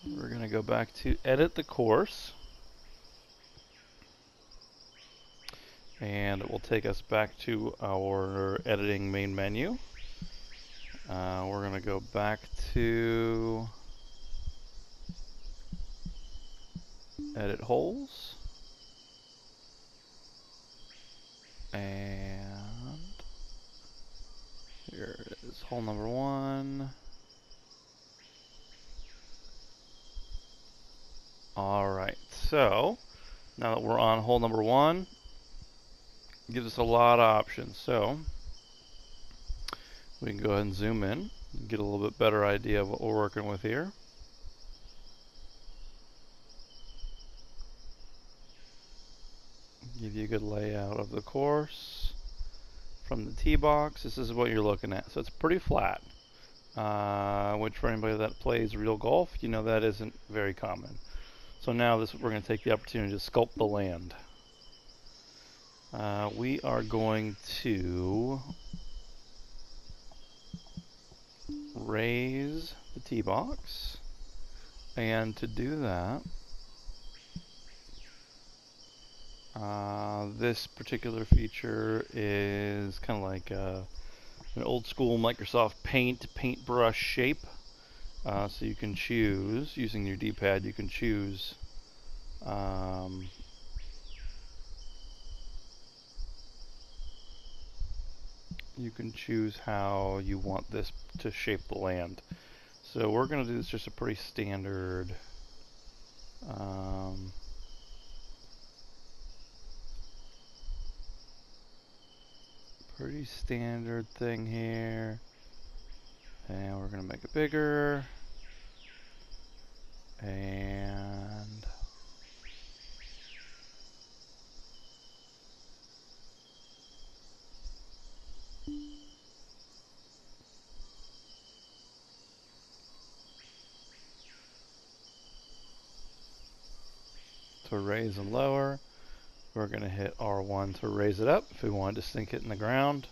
We're going to go back to edit the course. And it will take us back to our editing main menu. We're going to go back to edit holes. And here it is, hole number 1. Alright, so now that we're on hole number 1, it gives us a lot of options. So we can go ahead and zoom in and get a little bit better idea of what we're working with here. Give you a good layout of the course. From the tee box, this is what you're looking at. So it's pretty flat, which for anybody that plays real golf, you know that isn't very common. So now we're going to take the opportunity to sculpt the land. We are going to raise the tee box, and to do that, this particular feature is kind of like an old school Microsoft Paint paintbrush shape. So you can choose, using your D-pad, you can choose how you want this to shape the land. So we're going to do this just a pretty standard thing here. And we're going to make it bigger. And to raise and lower, we're going to hit R1 to raise it up. If we wanted to sink it in the ground,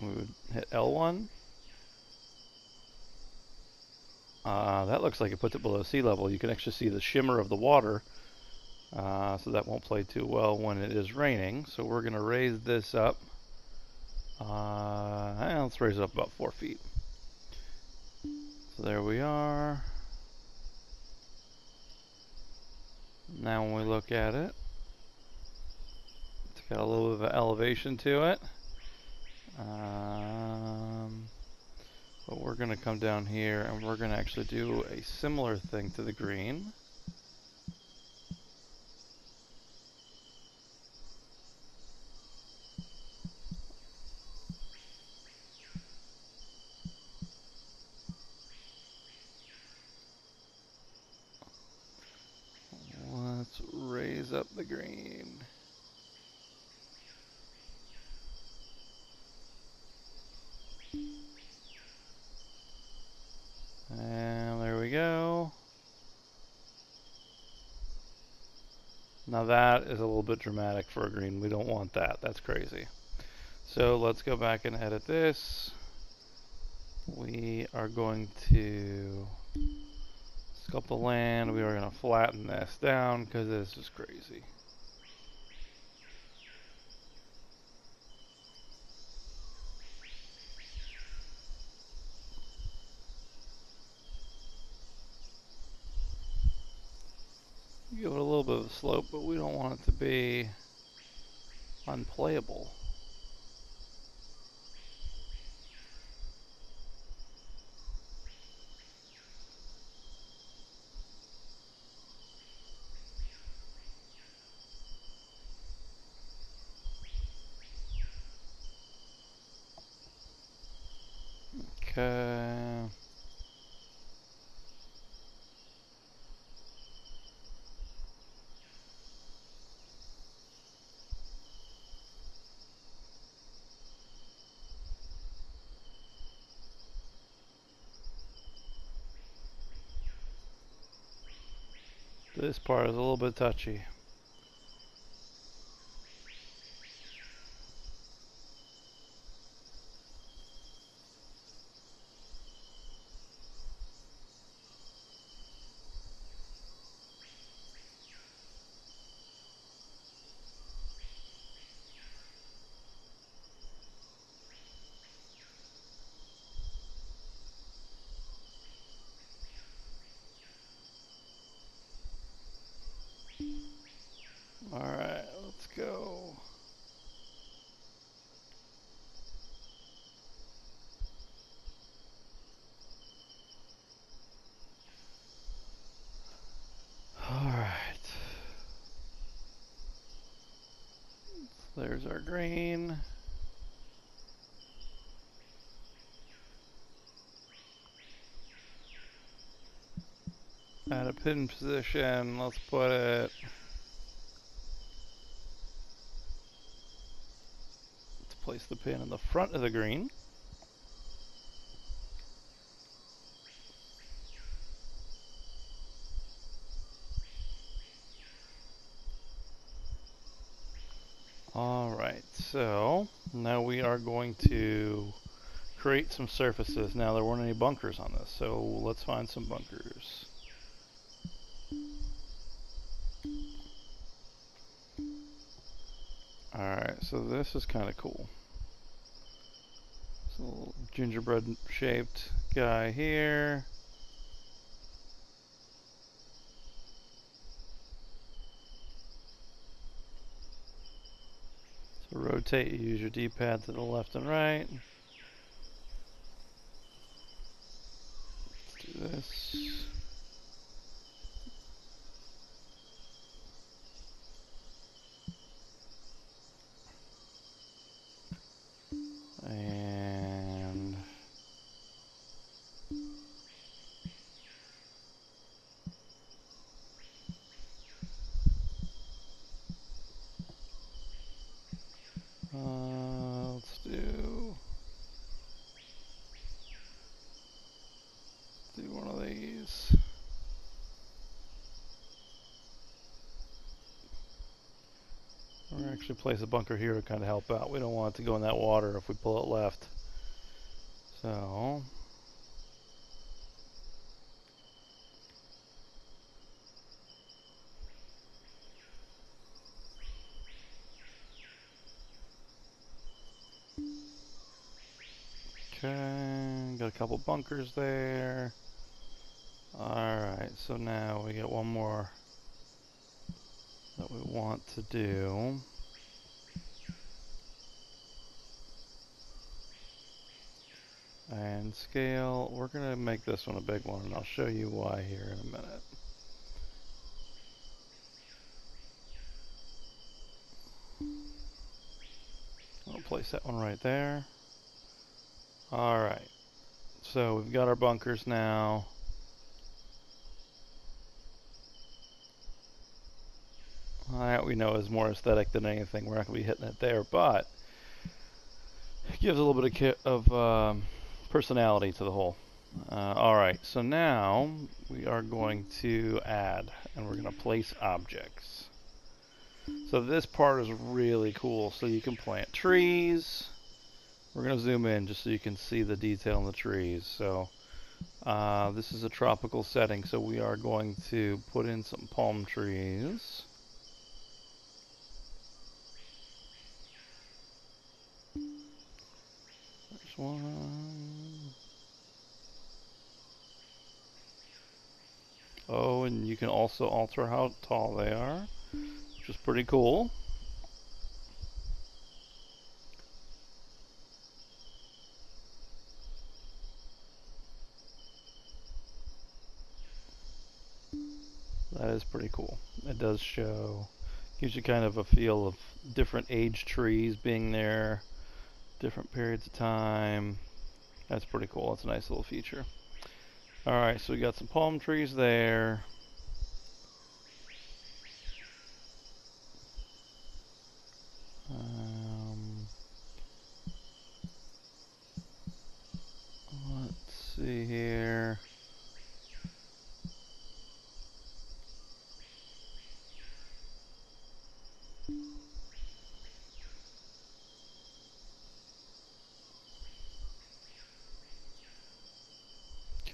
we would hit L1. That looks like it puts it below sea level. You can actually see the shimmer of the water, so that won't play too well when it is raining. So we're going to raise this up. Let's raise it up about 4 feet. So there we are. Now when we look at it, it's got a little bit of elevation to it. But we're going to come down here and we're going to actually do a similar thing to the green. Let's raise up the green. And there we go. Now that is a little bit dramatic for a green. We don't want that. That's crazy. So let's go back and edit this. We are going to sculpt the land. We are going to flatten this down because this is crazy. Give it a little bit of a slope, but we don't want it to be unplayable. Okay. This part is a little bit touchy. There's our green. At a pin position, let's put it. Let's place the pin in the front of the green. Alright, so now we are going to create some surfaces. Now there weren't any bunkers on this, so let's find some bunkers. Alright, so this is kind of cool. It's a little gingerbread shaped guy here. So rotate, you use your D-pad to the left and right. Let's do this. And let's do one of these. We're going to actually place a bunker here to kind of help out. We don't want it to go in that water if we pull it left. So okay, got a couple bunkers there. Alright, so now we got one more that we want to do. And scale, we're going to make this one a big one, and I'll show you why here in a minute. I'll place that one right there. Alright, so we've got our bunkers now. That we know is more aesthetic than anything. We're not going to be hitting it there, but it gives a little bit of personality to the whole. Alright, so now we are going to add, and we're going to place objects. So this part is really cool. So you can plant trees. We're going to zoom in just so you can see the detail in the trees. So this is a tropical setting, so we are going to put in some palm trees. There's one. Oh, and you can also alter how tall they are, which is pretty cool. That is pretty cool. It does show, gives you kind of a feel of different age trees being there, different periods of time. That's pretty cool. That's a nice little feature. Alright, so we got some palm trees there. Let's see here.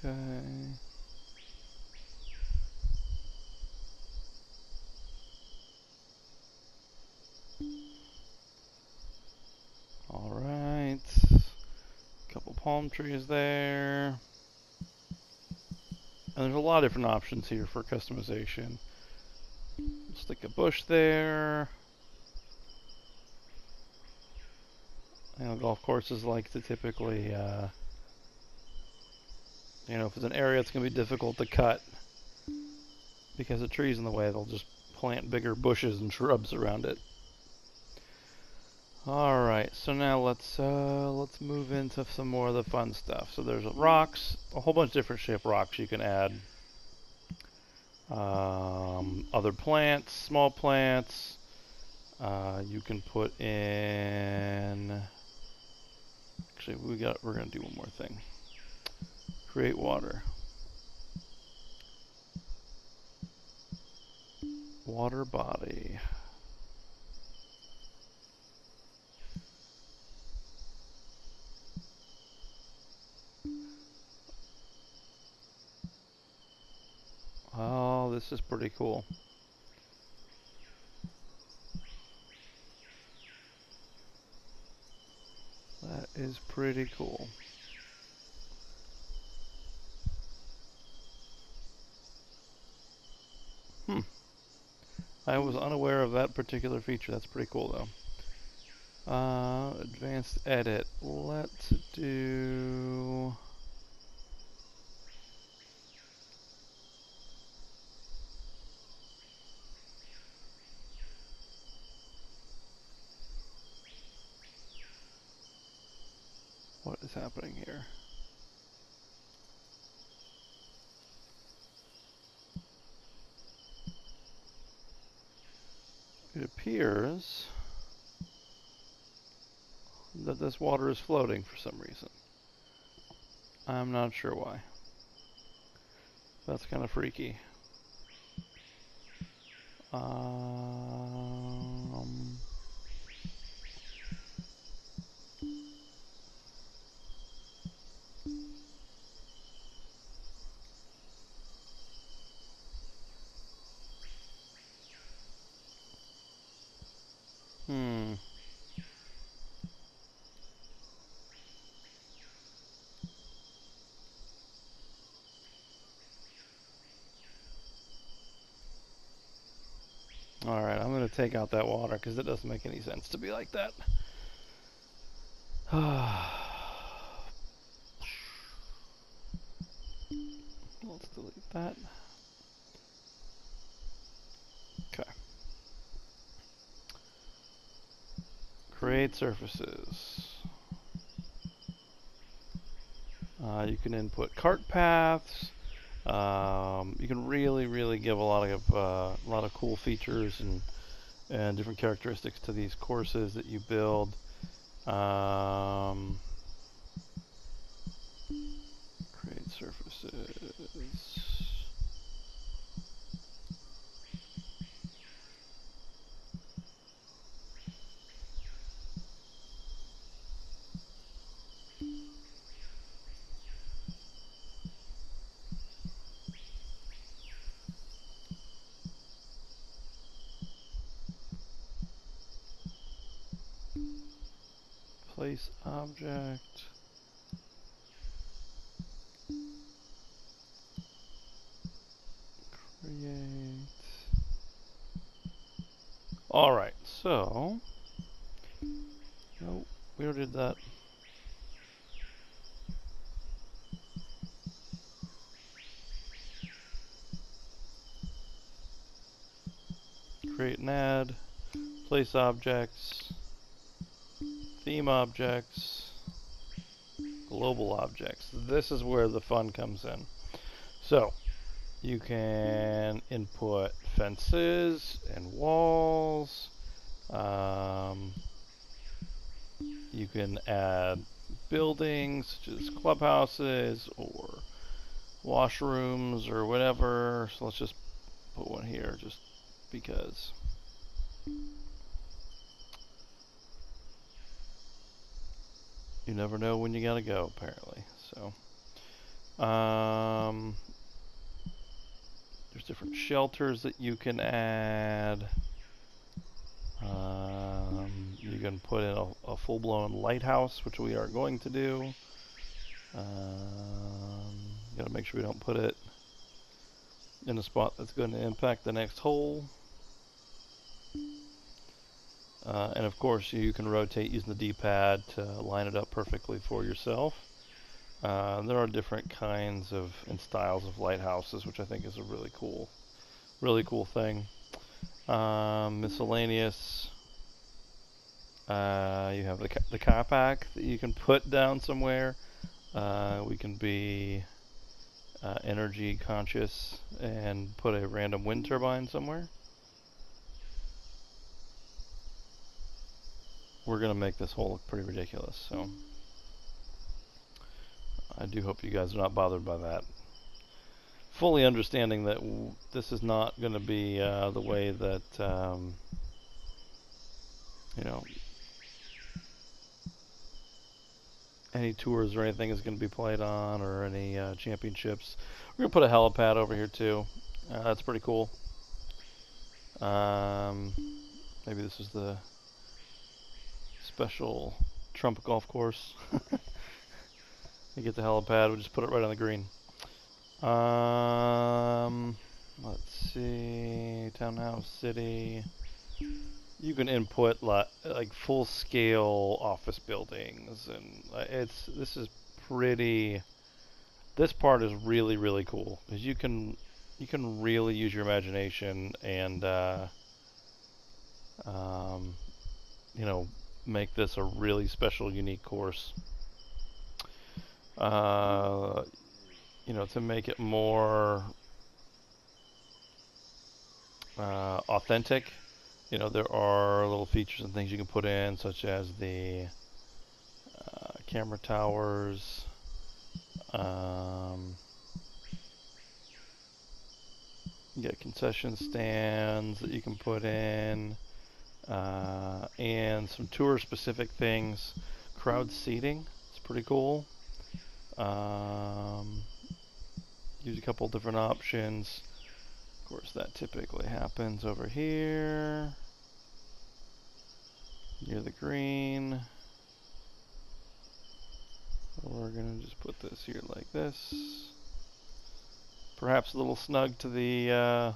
Okay. Alright. Couple palm trees there. And there's a lot of different options here for customization. Stick a bush there. You know, golf courses like to typically, you know, if it's an area that's going to be difficult to cut because of trees in the way, they'll just plant bigger bushes and shrubs around it. All right, so now let's move into some more of the fun stuff. So there's rocks, a whole bunch of different shaped rocks you can add. Other plants, small plants. You can put in. Actually, we're gonna do one more thing. Create water. Water body. Oh, this is pretty cool. That is pretty cool. I was unaware of that particular feature. That's pretty cool, though. Advanced edit. Let's do. What is happening here? It appears that this water is floating for some reason. I'm not sure why. That's kind of freaky. Um, hmm. Alright, I'm going to take out that water because it doesn't make any sense to be like that. Let's delete that. Okay. Create surfaces. You can input cart paths. You can really give a lot of cool features and different characteristics to these courses that you build. Create surfaces. Place object. Create. Alright, so. Nope, we already did that. Create and add. Place objects. Theme objects. Global objects. This is where the fun comes in. So, you can input fences and walls. You can add buildings such as clubhouses or washrooms or whatever. So let's just put one here just because. You never know when you gotta go, apparently. So, there's different shelters that you can add. You can put in a full-blown lighthouse, which we are going to do. Gotta make sure we don't put it in a spot that's going to impact the next hole. And of course, you can rotate using the D-pad to line it up perfectly for yourself. There are different kinds of and styles of lighthouses, which I think is a really cool thing. Miscellaneous. You have the car pack that you can put down somewhere. We can be energy conscious and put a random wind turbine somewhere. We're going to make this hole look pretty ridiculous, so I do hope you guys are not bothered by that. Fully understanding that this is not going to be the way that, you know, any tours or anything is going to be played on, or any championships. We're going to put a helipad over here too. That's pretty cool. Maybe this is the special Trump golf course. You get the helipad, we'll just put it right on the green. Let's see, townhouse, city. You can input like full-scale office buildings, and this is pretty. This part is really, really cool because you can really use your imagination and you know, make this a really special, unique course. You know, to make it more authentic. You know, there are little features and things you can put in, such as the camera towers. You get concession stands that you can put in, and some tour-specific things. Crowd seating, it's pretty cool. Use a couple different options. Of course, that typically happens over here, near the green. We're going to just put this here like this. Perhaps a little snug to the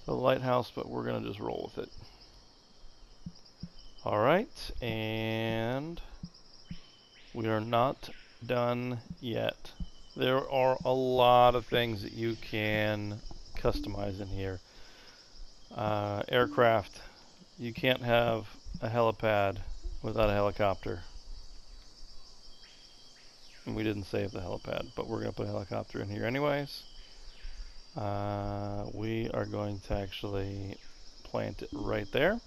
lighthouse, but we're going to just roll with it. Alright, and we are not done yet. There are a lot of things that you can customize in here. Aircraft. You can't have a helipad without a helicopter. And we didn't save the helipad, but we're going to put a helicopter in here anyways. We are going to actually plant it right there.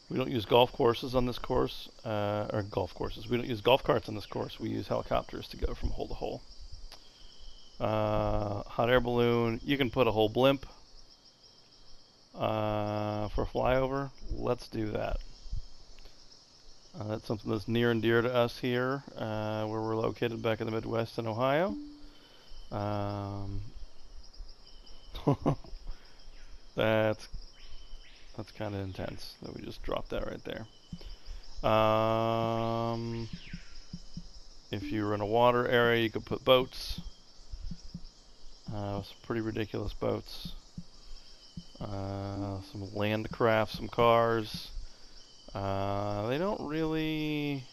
We don't use golf courses on this course, or golf courses. We don't use golf carts on this course. We use helicopters to go from hole to hole. Hot air balloon. You can put a whole blimp for flyover. Let's do that. That's something that's near and dear to us here, where we're located back in the Midwest in Ohio. That's kind of intense that we just dropped that right there. If you were in a water area, you could put boats. Some pretty ridiculous boats. Some land craft, some cars. They don't really.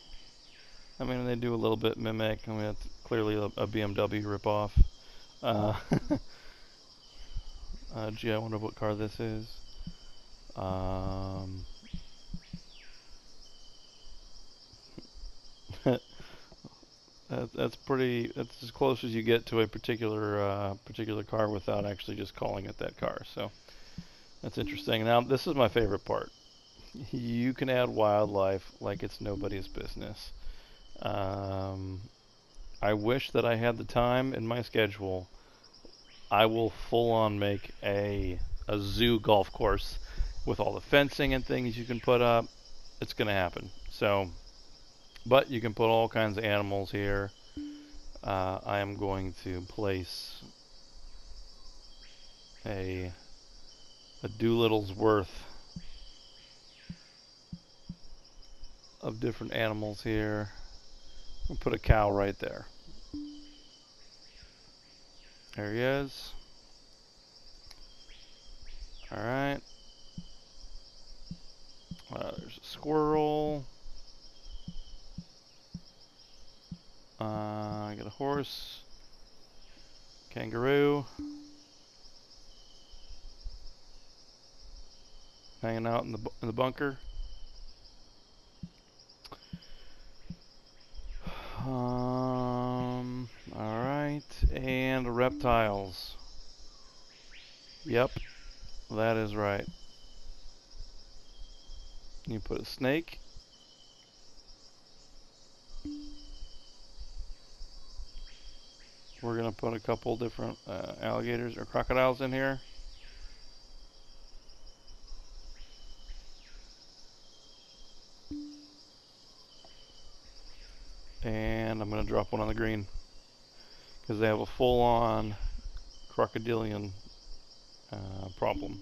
I mean, they do a little bit mimic. I mean, it's clearly a BMW ripoff. Gee, I wonder what car this is. That's pretty. That's as close as you get to a particular car without actually just calling it that car. So that's interesting. Now, this is my favorite part. You can add wildlife like it's nobody's business. I wish that I had the time in my schedule. I will full on make a zoo golf course with all the fencing and things you can put up. It's gonna happen. So, but you can put all kinds of animals here. I am going to place a Doolittle's worth of different animals here. We'll put a cow right there. There he is. Alright. There's a squirrel. I got a horse. Kangaroo. hanging out in the bunker. All right, and reptiles. Yep, that is right. You put a snake. We're gonna put a couple different alligators or crocodiles in here. And I'm gonna drop one on the green because they have a full-on crocodilian problem.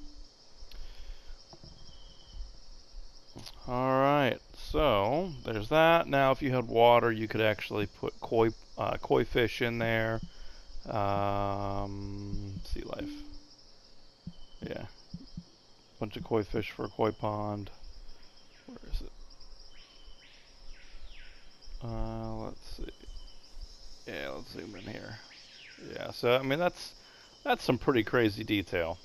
Alright, so there's that. Now if you had water, you could actually put koi fish in there. Sea life. Yeah. Bunch of koi fish for a koi pond. Where is it? Let's see. Yeah, let's zoom in here. Yeah, so I mean that's some pretty crazy detail.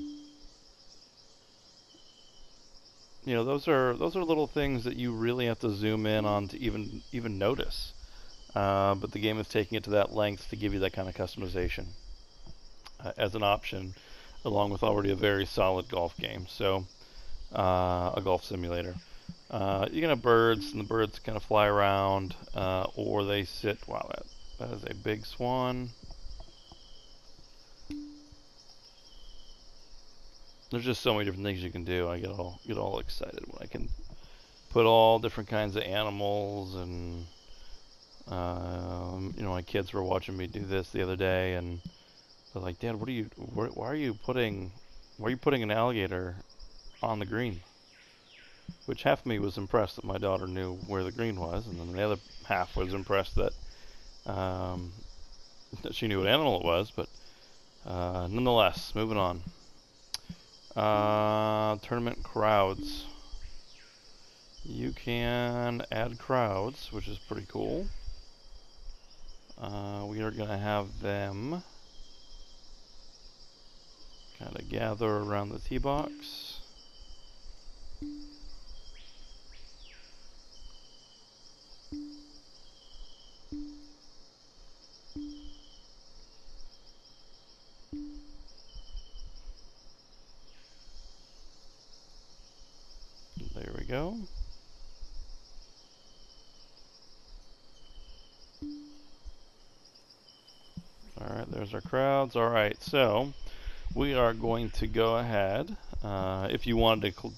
You know, those are little things that you really have to zoom in on to even notice. But the game is taking it to that length to give you that kind of customization as an option, along with already a very solid golf game. So, a golf simulator. You can have birds, and the birds kind of fly around, or they sit. Wow, that is a big swan. There's just so many different things you can do. I get all excited when I can put all different kinds of animals, and you know, my kids were watching me do this the other day, and they're like, "Dad, why are you putting an alligator on the green?" Which half of me was impressed that my daughter knew where the green was, and then the other half was impressed that that she knew what animal it was. But nonetheless, moving on. Tournament crowds. You can add crowds, which is pretty cool. We are going to have them kind of gather around the tee box. There we go. Alright, there's our crowds. Alright, so we are going to go ahead. If you wanted to,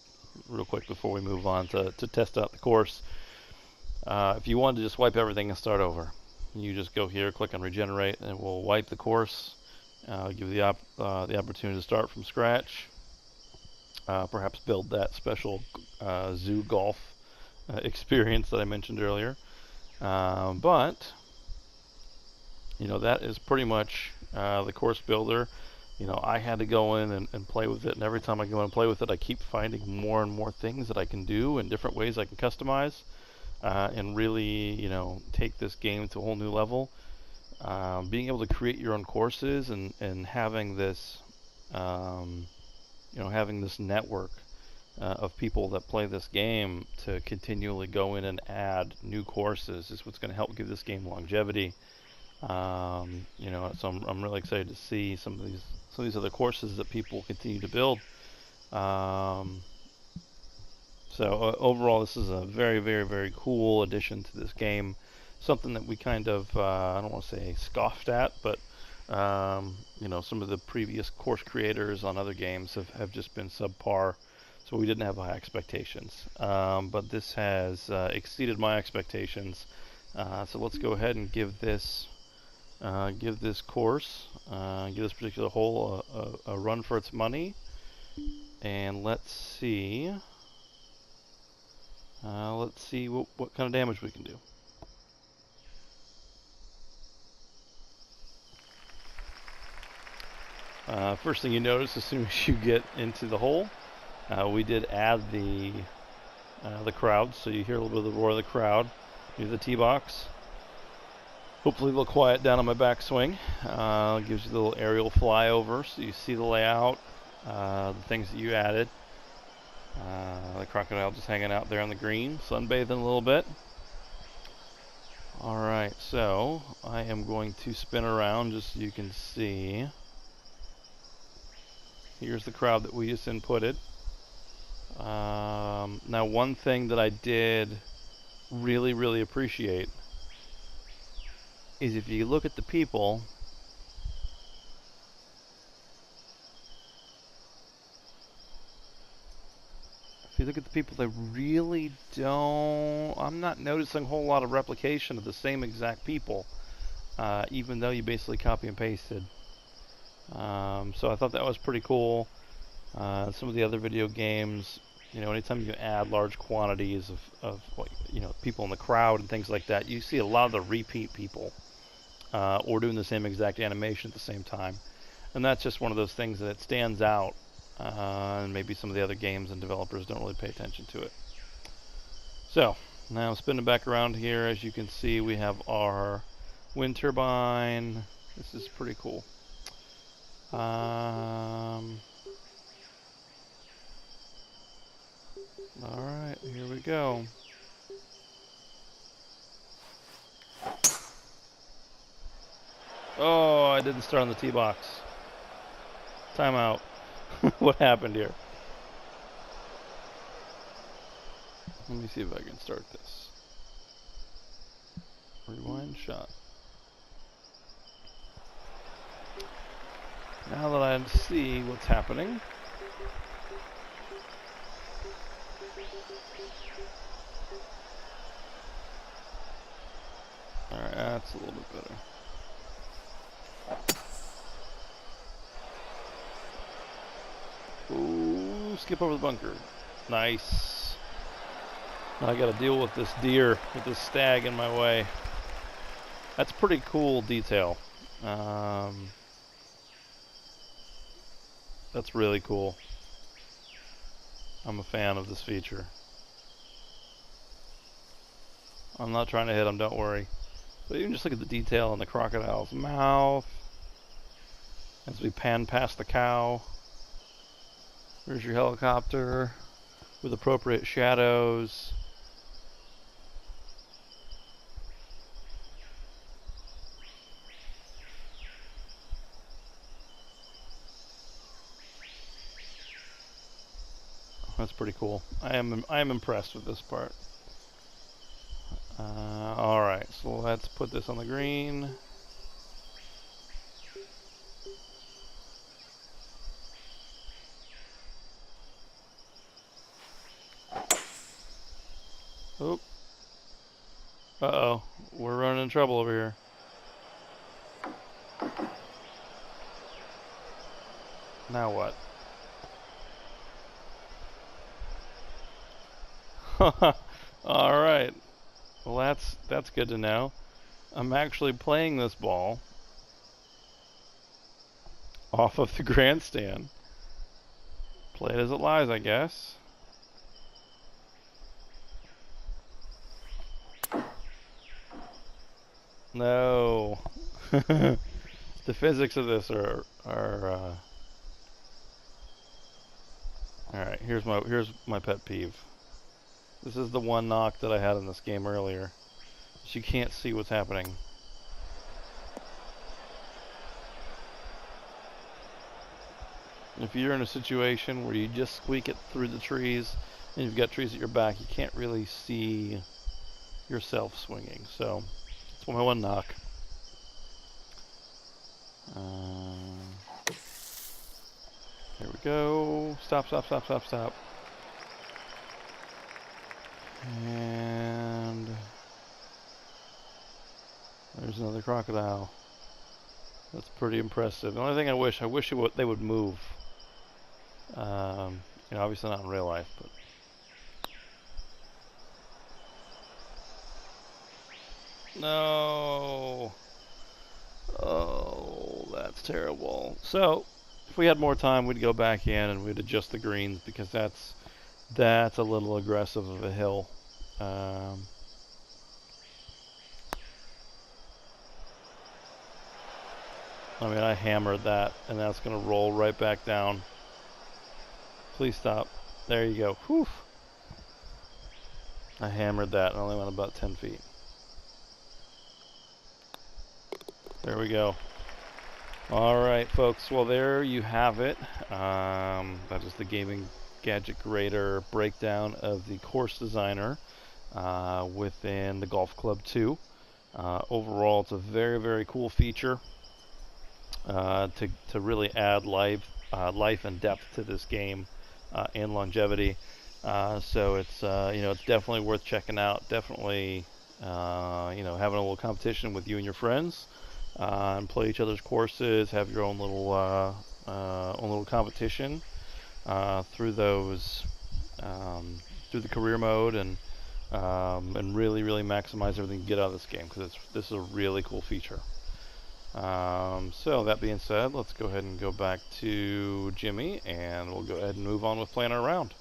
real quick before we move on to test out the course, if you wanted to just wipe everything and start over, you just go here, click on regenerate, and it will wipe the course. Give you the opportunity to start from scratch. Perhaps build that special zoo golf experience that I mentioned earlier. But you know, that is pretty much the course builder. You know, I had to go in and play with it, and every time I go in and play with it, I keep finding more and more things that I can do and different ways I can customize and really, you know, take this game to a whole new level. Being able to create your own courses and having this, you know, having this network of people that play this game to continually go in and add new courses is what's going to help give this game longevity. You know, so I'm really excited to see some of these other courses that people continue to build. So overall, this is a very, very, very cool addition to this game. Something that we kind of, I don't want to say scoffed at, but you know, some of the previous course creators on other games have just been subpar, so we didn't have high expectations. But this has exceeded my expectations. So let's go ahead and give this course, give this particular hole a run for its money, and let's see what kind of damage we can do. First thing you notice as soon as you get into the hole, we did add the crowd, so you hear a little bit of the roar of the crowd near the tee box. Hopefully they'll quiet down on my backswing. Gives you a little aerial flyover, so you see the layout, the things that you added. The crocodile just hanging out there on the green, sunbathing a little bit. Alright, so I am going to spin around just so you can see. Here's the crowd that we just inputted. Now one thing that I did really appreciate is if you look at the people, they really don't, I'm not noticing a whole lot of replication of the same exact people, even though you basically copy and pasted. So I thought that was pretty cool. Some of the other video games, anytime you add large quantities of people in the crowd and things like that, you see a lot of the repeat people, or doing the same exact animation at the same time. And that's just one of those things that it stands out, and maybe some of the other games and developers don't really pay attention to it. So, now spinning back around here, as you can see, we have our wind turbine. This is pretty cool. Alright, here we go. Oh, I didn't start on the tee box. Timeout. What happened here? Let me see if I can start this. Rewind shot. Now that I see what's happening. Alright, that's a little bit better. Ooh, skip over the bunker. Nice. Now I gotta deal with this deer, with this stag in my way. That's pretty cool detail. That's really cool. I'm a fan of this feature. I'm not trying to hit him, don't worry. But even just look at the detail on the crocodile's mouth as we pan past the cow. There's your helicopter with appropriate shadows. That's pretty cool. I am impressed with this part. Alright, so let's put this on the green. Oh. Uh-oh. We're running into trouble over here. Now what? Alright. Well, that's good to know. I'm actually playing this ball off of the grandstand. Play it as it lies, I guess. No. The physics of this are Alright, here's my pet peeve. This is the one knock that I had in this game earlier. You can't see what's happening. If you're in a situation where you just squeak it through the trees and you've got trees at your back, you can't really see yourself swinging. So, that's my one knock. Here we go. Stop. And there's another crocodile. That's pretty impressive. The only thing I wish they would move. Obviously not in real life, but. No. Oh, that's terrible. So, if we had more time, we'd go back in and we'd adjust the greens because that's a little aggressive of a hill. I mean, I hammered that, and that's going to roll right back down. Please stop. There you go. Whew. I hammered that and only went about 10 feet. There we go. Alright folks, well there you have it. That is the Gaming Gadget Grader breakdown of the course designer within the Golf Club 2. Overall it's a very, very cool feature to really add life and depth to this game and longevity. So it's it's definitely worth checking out. Definitely having a little competition with you and your friends. And play each other's courses, have your own little competition through those through the career mode, and really maximize everything you get out of this game, because this is a really cool feature. So that being said, let's go ahead and go back to Jimmy, and we'll go ahead and move on with playing our round.